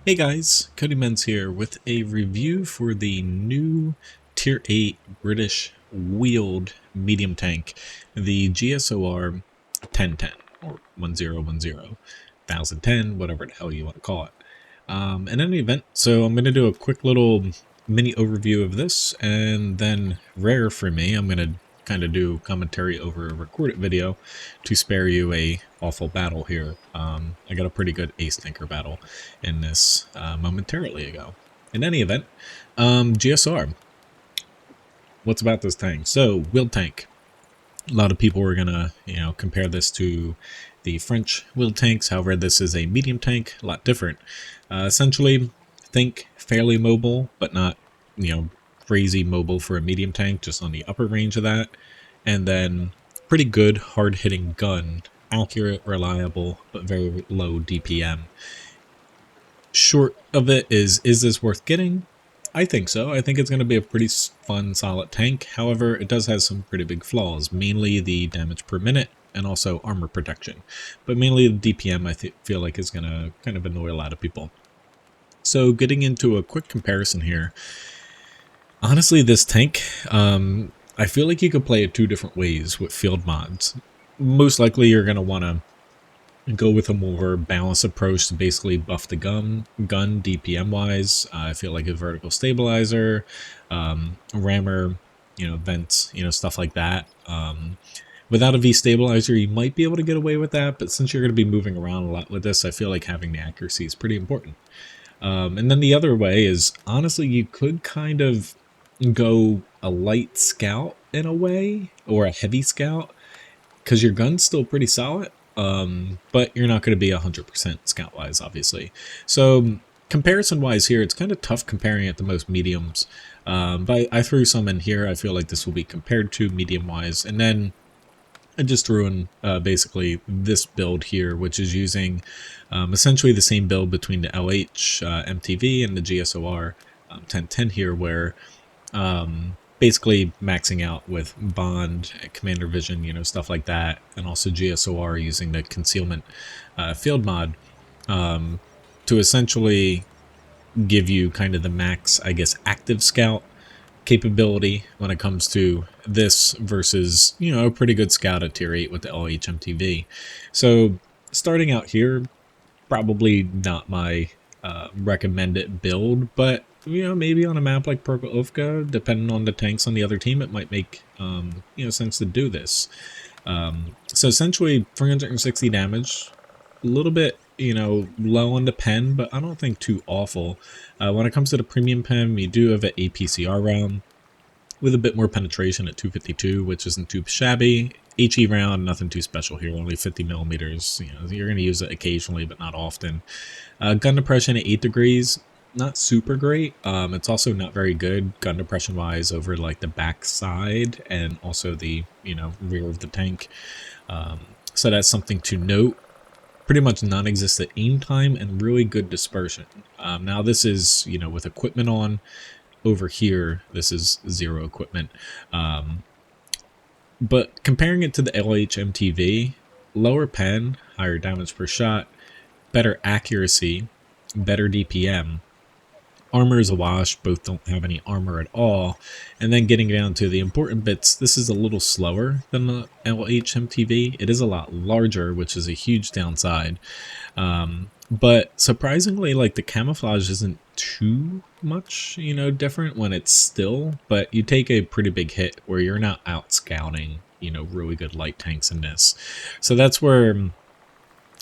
Hey guys, Cody Menz here with a review for the new Tier 8 British wheeled medium tank, the GSOR 1010 or 1010, 1010, whatever the hell you want to call it. In any event, so I'm going to do a quick little mini overview of this, and then rare for me, I'm going to kind of do commentary over a recorded video to spare you a awful battle here. I got a pretty good ace tanker battle in this momentarily ago. In any event, GSR. What's about this tank? So, wheeled tank. A lot of people were gonna, compare this to the French wheeled tanks. However, this is a medium tank, a lot different. Essentially, think fairly mobile, but not, crazy mobile for a medium tank, just on the upper range of that. And then pretty good hard-hitting gun, accurate, reliable, but very low DPM. Short of it is this worth getting? I think so. I think it's going to be a pretty fun, solid tank. However, it does have some pretty big flaws, mainly the damage per minute and also armor protection. But mainly the DPM I feel like is going to kind of annoy a lot of people. So getting into a quick comparison here, honestly, this tank, I feel like you could play it two different ways with field mods. Most likely you're going to want to go with a more balanced approach to basically buff the gun DPM wise. I feel like a vertical stabilizer, rammer, vents, stuff like that. Without a V stabilizer, you might be able to get away with that, but since you're going to be moving around a lot with this, I feel like having the accuracy is pretty important. And then the other way is, honestly, you could kind of go a light scout in a way, or a heavy scout, because your gun's still pretty solid. But you're not going to be 100% scout-wise, obviously. So comparison-wise here, it's kind of tough comparing it to most mediums. But I threw some in here. I feel like this will be compared to medium-wise. And then I just threw in basically this build here, which is using essentially the same build between the LH MTV and the GSOR 1010 here, where basically maxing out with Bond, Commander Vision, stuff like that, and also GSOR using the concealment field mod to essentially give you kind of the max, I guess, active scout capability when it comes to this versus, a pretty good scout at tier 8 with the LH MTV. So starting out here, probably not my recommended build, but maybe on a map like Prokofka, depending on the tanks on the other team, it might make sense to do this. So essentially 360 damage, a little bit low on the pen, but I don't think too awful. When it comes to the premium pen, we do have an APCR round with a bit more penetration at 252, which isn't too shabby. HE round, nothing too special here, only 50 millimeters. You're going to use it occasionally, but not often. Gun depression at 8 degrees, not super great. It's also not very good gun depression wise over like the back side and also the rear of the tank. So that's something to note. Pretty much non-existent aim time and really good dispersion. Now this is with equipment on. Over here, this is zero equipment. But comparing it to the LH MTV, lower pen, higher damage per shot, better accuracy, better DPM. Armor is a wash, both don't have any armor at all. And then getting down to the important bits, this is a little slower than the LH MTV. It is a lot larger, which is a huge downside. But surprisingly, like, the camouflage isn't too much, different when it's still, but you take a pretty big hit where you're not out scouting, really good light tanks in this. So that's where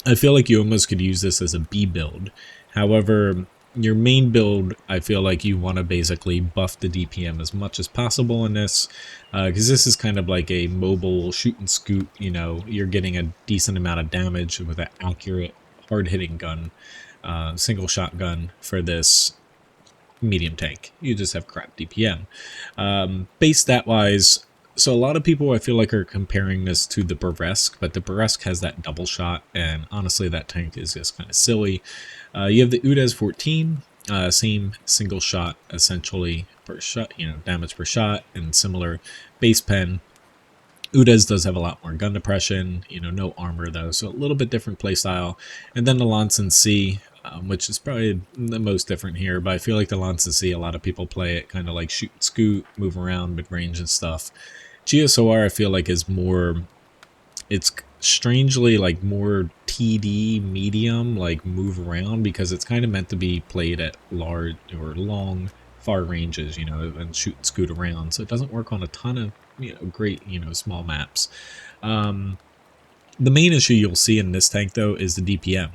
I feel like you almost could use this as a B build. However, your main build, I feel like you want to basically buff the DPM as much as possible in this, because this is kind of like a mobile shoot and scoot. You're getting a decent amount of damage with an accurate, hard-hitting gun, single shot gun for this medium tank. You just have crap DPM. Base stat-wise, so a lot of people I feel like are comparing this to the Burresque, but the Burresque has that double shot, and honestly that tank is just kind of silly. You have the UDES 14, same single shot essentially per shot, damage per shot, and similar base pen. UDES does have a lot more gun depression, no armor though, so a little bit different playstyle. And then the Lansen C, which is probably the most different here. But I feel like the Lanza C, a lot of people play it kind of like shoot and scoot, move around mid-range and stuff. GSOR I feel like is more, it's strangely like more TD medium, like move around, because it's kind of meant to be played at large or long far ranges, you know, and shoot and scoot around. So it doesn't work on a ton of, you know, great, you know, small maps. The main issue you'll see in this tank, though, is the DPM.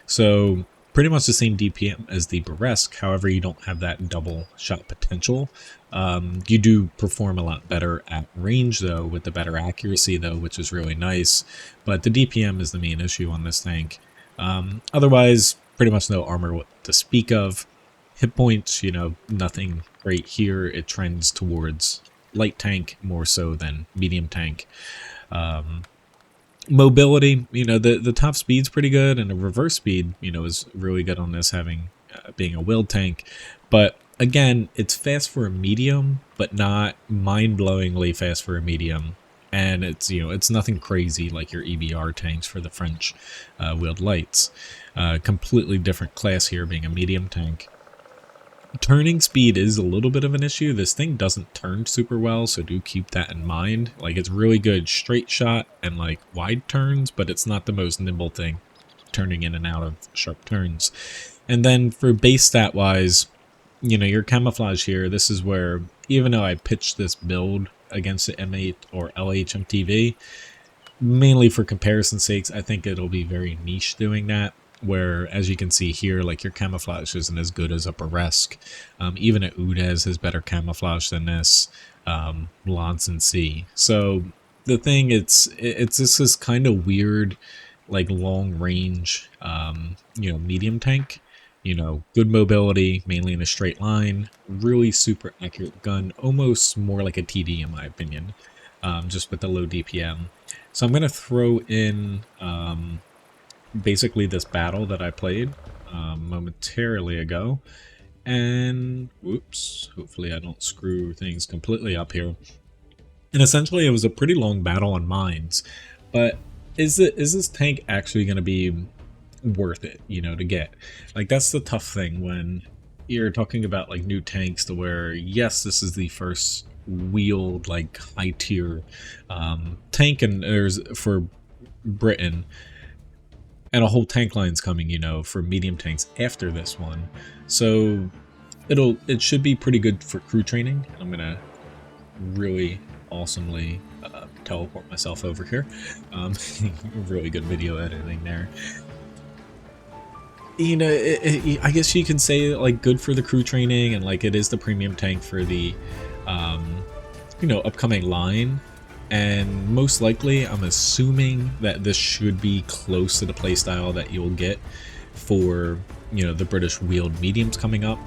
So pretty much the same DPM as the Burresque, however, you don't have that double shot potential. You do perform a lot better at range, though, with the better accuracy, though, which is really nice. But the DPM is the main issue on this tank. Otherwise, pretty much no armor to speak of. Hit points, you know, nothing great here. It trends towards light tank more so than medium tank. Mobility, you know, the top speed's pretty good, and the reverse speed, you know, is really good on this, having being a wheel tank. But again, it's fast for a medium, but not mind-blowingly fast for a medium. And it's, you know, it's nothing crazy like your EBR tanks for the French wheeled lights. Completely different class here, being a medium tank. Turning speed is a little bit of an issue. This thing doesn't turn super well, so do keep that in mind. Like, it's really good straight shot and like wide turns, but it's not the most nimble thing, turning in and out of sharp turns. And then for base stat wise, you know, your camouflage here, this is where, even though I pitched this build against the M8 or LHMTV, mainly for comparison sakes, I think it'll be very niche doing that. Where, as you can see here, like, your camouflage isn't as good as a Burresque. Even a Udez has better camouflage than this. Lanza C. So the thing, it's this kind of weird, like, long range, you know, medium tank. You know, good mobility, mainly in a straight line. Really super accurate gun, almost more like a TD in my opinion, just with the low DPM. So I'm gonna throw in basically this battle that I played momentarily ago, and whoops, hopefully I don't screw things completely up here. And essentially it was a pretty long battle on mines, but is this tank actually going to be worth it, you know, to get? Like, that's the tough thing when you're talking about like new tanks, to where, yes, this is the first wheeled like high tier tank, and there's for Britain, and a whole tank line's coming, you know, for medium tanks after this one. So it should be pretty good for crew training. I'm gonna really awesomely teleport myself over here. Really good video editing there. You know, I guess you can say like good for the crew training, and like it is the premium tank for the you know, upcoming line. And most likely, I'm assuming that this should be close to the playstyle that you'll get for, you know, the British wheeled mediums coming up.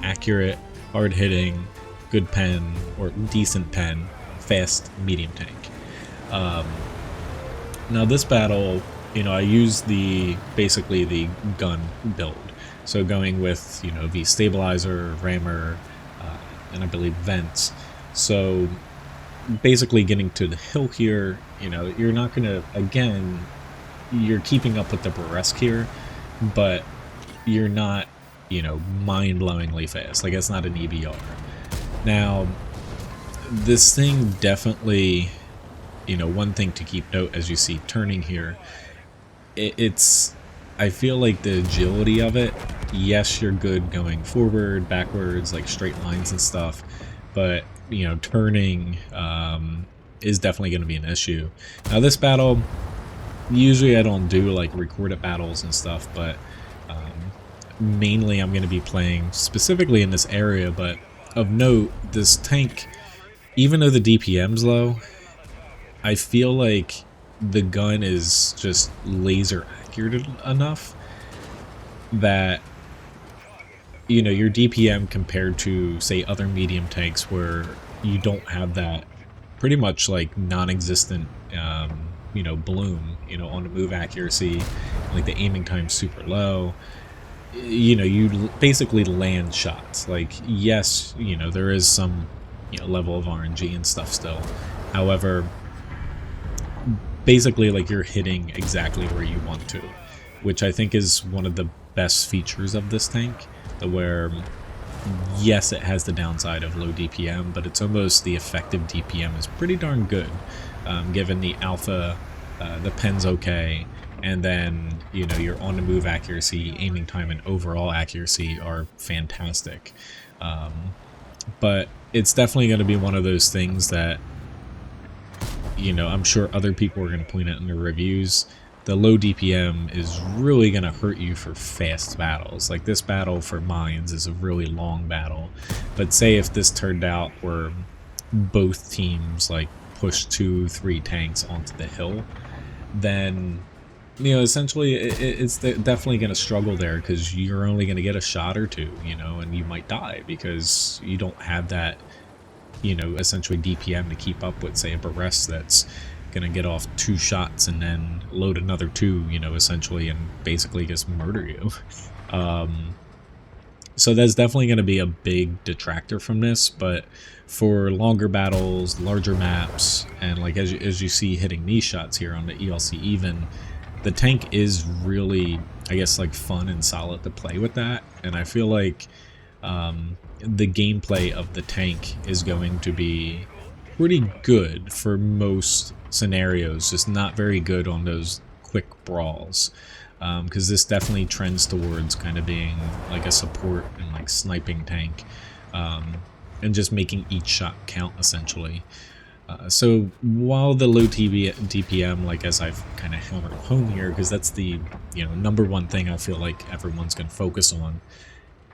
Accurate, hard-hitting, good pen, or decent pen, fast medium tank. Now this battle, you know, I used basically the gun build. So going with, you know, the stabilizer, rammer, and I believe vents. So basically getting to the hill here, you know, you're not gonna, again, you're keeping up with the Burresque here, but you're not, you know, mind-blowingly fast. Like, it's not an EBR. Now, this thing definitely, you know, one thing to keep note as you see turning here, it's, I feel like the agility of it, yes, you're good going forward, backwards, like straight lines and stuff, but, you know, turning is definitely going to be an issue. Now this battle, usually I don't do like recorded battles and stuff, but mainly I'm going to be playing specifically in this area. But of note, this tank, even though the DPM's low, I feel like the gun is just laser accurate enough that, you know, your DPM compared to, say, other medium tanks where you don't have that pretty much like non-existent, you know, bloom, you know, on the move accuracy, like the aiming time's super low. You know, you basically land shots. Like, yes, you know, there is some, you know, level of RNG and stuff still. However, basically, like, you're hitting exactly where you want to, which I think is one of the best features of this tank, where yes, it has the downside of low DPM, but it's almost the effective DPM is pretty darn good, given the alpha, the pen's okay, and then, you know, your on-the-move accuracy, aiming time, and overall accuracy are fantastic. But it's definitely going to be one of those things that, you know, I'm sure other people are going to point out in their reviews. The low DPM is really going to hurt you for fast battles. Like this battle for mines is a really long battle. But say if this turned out where both teams like push 2-3 tanks onto the hill, then, you know, essentially it's definitely going to struggle there, because you're only going to get a shot or two, you know, and you might die because you don't have that, you know, essentially DPM to keep up with, say, a Barrest that's going to get off 2 shots and then load another 2, you know, essentially, and basically just murder you. So that's definitely going to be a big detractor from this, but for longer battles, larger maps, and like as you see hitting these shots here on the ELC even, the tank is really, I guess, like fun and solid to play with that, and I feel like the gameplay of the tank is going to be pretty good for most scenarios, just not very good on those quick brawls, because this definitely trends towards kind of being like a support and like sniping tank, and just making each shot count essentially. So while the low DPM, like as I've kind of hammered home here, because that's the, you know, #1 thing I feel like everyone's going to focus on,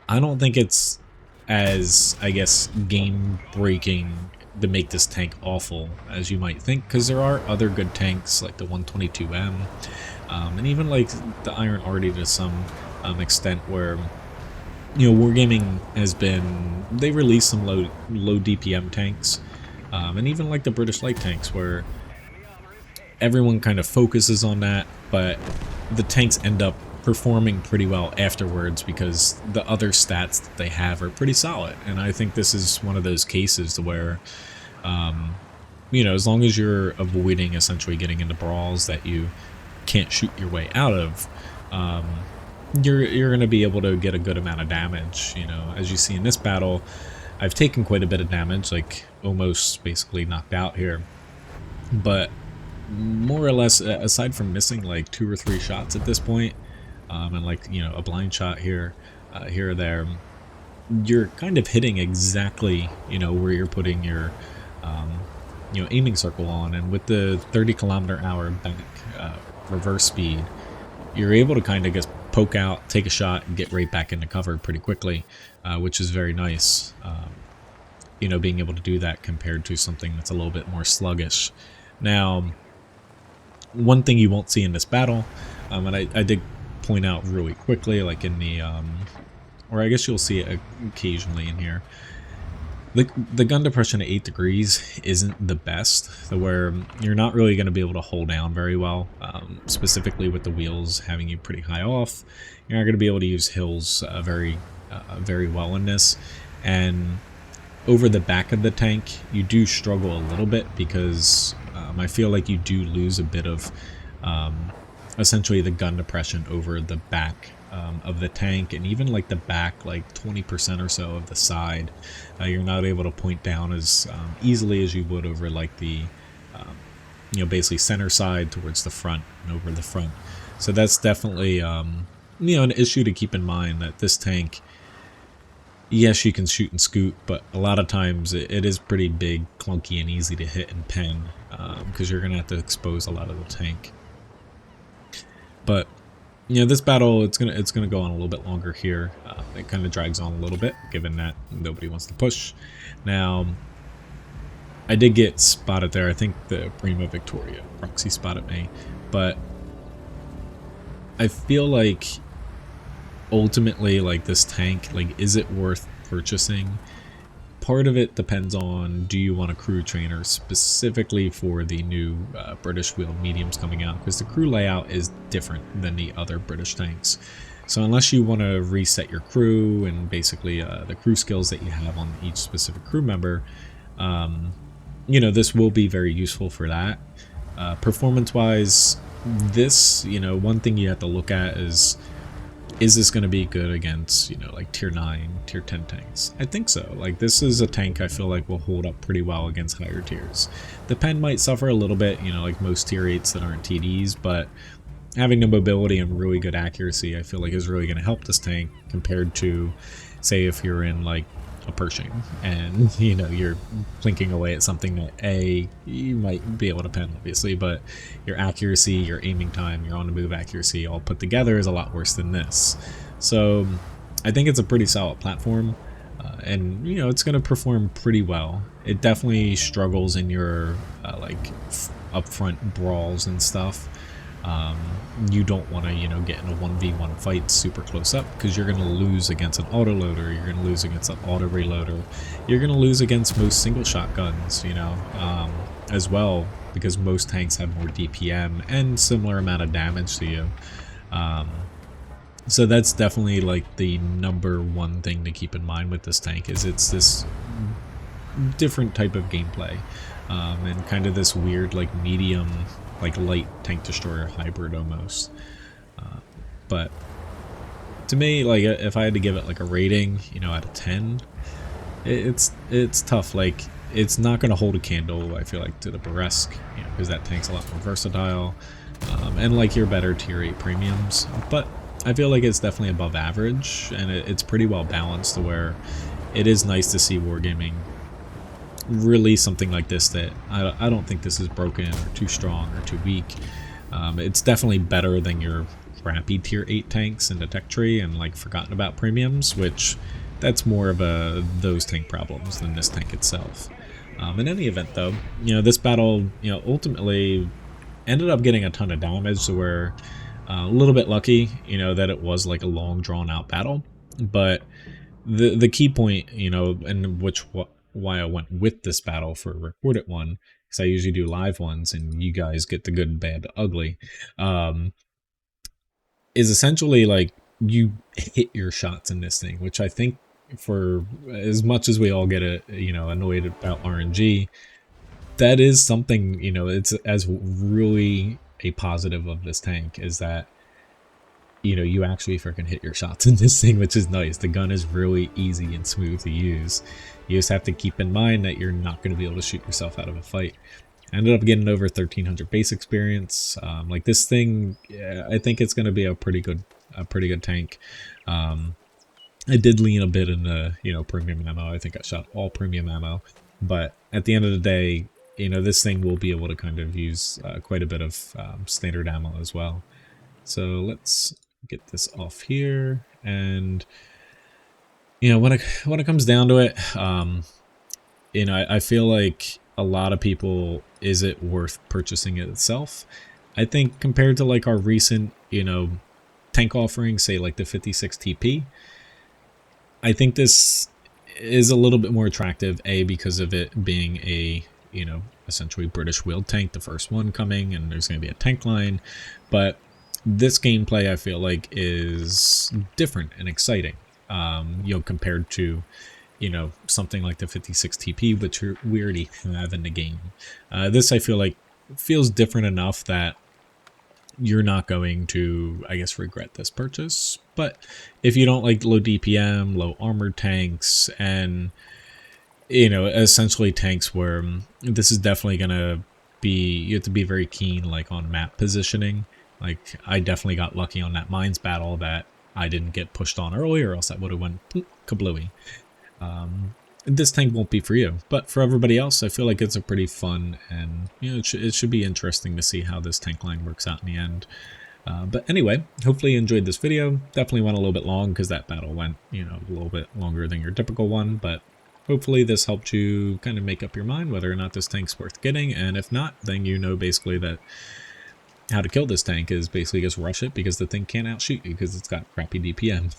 I don't think it's as, I guess, game-breaking to make this tank awful as you might think, because there are other good tanks like the 122M, and even like the Iron Arty to some extent, where, you know, Wargaming has been, they released some low DPM tanks, and even like the British light tanks, where everyone kind of focuses on that, but the tanks end up performing pretty well afterwards because the other stats that they have are pretty solid. And I think this is one of those cases where, you know, as long as you're avoiding essentially getting into brawls that you can't shoot your way out of, you're going to be able to get a good amount of damage. You know, as you see in this battle, I've taken quite a bit of damage, like almost basically knocked out here, but more or less, aside from missing like 2 or 3 shots at this point, and like, you know, a blind shot here, here or there, you're kind of hitting exactly, you know, where you're putting your, you know, aiming circle on. And with the 30km/h back reverse speed, you're able to kind of just poke out, take a shot, and get right back into cover pretty quickly, which is very nice. You know, being able to do that compared to something that's a little bit more sluggish. Now, one thing you won't see in this battle, and I did point out really quickly, like in the, or I guess you'll see it occasionally in here, the gun depression at 8 degrees isn't the best, where you're not really going to be able to hold down very well, specifically with the wheels having you pretty high off. You're not going to be able to use hills very well in this, and over the back of the tank you do struggle a little bit, because I feel like you do lose a bit of essentially the gun depression over the back of the tank, and even like the back, like 20% or so of the side, you're not able to point down as easily as you would over like the you know, basically center side towards the front and over the front. So that's definitely you know, an issue to keep in mind, that this tank, yes, you can shoot and scoot, but a lot of times it is pretty big, clunky, and easy to hit and pen, because you're gonna have to expose a lot of the tank. But, you know, this battle, it's gonna go on a little bit longer here. It kind of drags on a little bit, given that nobody wants to push. Now, I did get spotted there. I think the Prima Victoria proxy spotted me, but I feel like ultimately, like, this tank, like, is it worth purchasing? Part of it depends on, do you want a crew trainer specifically for the new British wheeled mediums coming out, because the crew layout is different than the other British tanks. So unless you want to reset your crew and basically the crew skills that you have on each specific crew member, you know, this will be very useful for that. Performance wise, this, you know, one thing you have to look at is is this going to be good against, you know, like tier 9, tier 10 tanks? I think so. Like, this is a tank I feel like will hold up pretty well against higher tiers. The pen might suffer a little bit, you know, like most tier 8s that aren't TDs, but having the mobility and really good accuracy I feel like is really going to help this tank compared to, say, if you're in like a Pershing and, you know, you're plinking away at something that you might be able to pen, obviously, but your accuracy, your aiming time, your on the move accuracy all put together is a lot worse than this. So I think it's a pretty solid platform, and, you know, it's going to perform pretty well. It definitely struggles in your like upfront brawls and stuff. You don't want to, you know, get in a 1v1 fight super close up, because you're going to lose against an autoloader, you're going to lose against an auto reloader, you're going to lose against most single shotguns, you know, as well, because most tanks have more DPM and similar amount of damage to you. So that's definitely like the #1 thing to keep in mind with this tank, is it's this different type of gameplay, and kind of this weird like medium, like light tank destroyer hybrid almost. But to me, like, if I had to give it like a rating, you know, out of 10, it's tough. Like, it's not going to hold a candle, I feel like, to the Burresque, you know, because that tank's a lot more versatile, and like your better tier 8 premiums. But I feel like it's definitely above average, and it's pretty well balanced to where it is nice to see Wargaming release something like this that I don't think this is broken or too strong or too weak. It's definitely better than your crappy tier 8 tanks in the tech tree and like forgotten about premiums, which that's more of those tank problems than this tank itself. In any event though, you know, this battle, you know, ultimately ended up getting a ton of damage, so we're a little bit lucky, you know, that it was like a long drawn out battle. But the key point, you know, and why I went with this battle for a recorded one, because I usually do live ones and you guys get the good, bad, ugly, is essentially like you hit your shots in this thing, which I think, for as much as we all get you know, annoyed about RNG, that is something, you know, it's as really a positive of this tank, is that, you know, you actually freaking hit your shots in this thing, which is nice. The gun is really easy and smooth to use. You just have to keep in mind that you're not going to be able to shoot yourself out of a fight. I ended up getting over 1300 base experience. Like, this thing, yeah, I think it's going to be a pretty good tank. I did lean a bit in the, you know, premium ammo. I think I shot all premium ammo, but at the end of the day, you know, this thing will be able to kind of use quite a bit of standard ammo as well. So let's get this off here, and, you know, when it comes down to it, you know, I feel like a lot of people, is it worth purchasing it itself? I think compared to like our recent, you know, tank offerings, say like the 56 TP, I think this is a little bit more attractive, because of it being a, you know, essentially British wheeled tank, the first one coming, and there's going to be a tank line. But this gameplay, I feel like, is different and exciting, you know, compared to, you know, something like the 56 TP, which we already have in the game. This, I feel like, feels different enough that you're not going to, I guess, regret this purchase. But if you don't like low DPM, low armored tanks, and, you know, essentially tanks where this is definitely going to be, you have to be very keen, like, on map positioning. Like, I definitely got lucky on that mines battle that I didn't get pushed on early, or else I would have went kablooey. This tank won't be for you, but for everybody else, I feel like it's a pretty fun, and, you know, it should be interesting to see how this tank line works out in the end. But anyway, hopefully you enjoyed this video. Definitely went a little bit long because that battle went, you know, a little bit longer than your typical one, but hopefully this helped you kind of make up your mind whether or not this tank's worth getting, and if not, then you know basically that how to kill this tank is basically just rush it, because the thing can't outshoot you because it's got crappy DPM.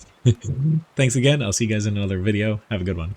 Thanks again. I'll see you guys in another video. Have a good one.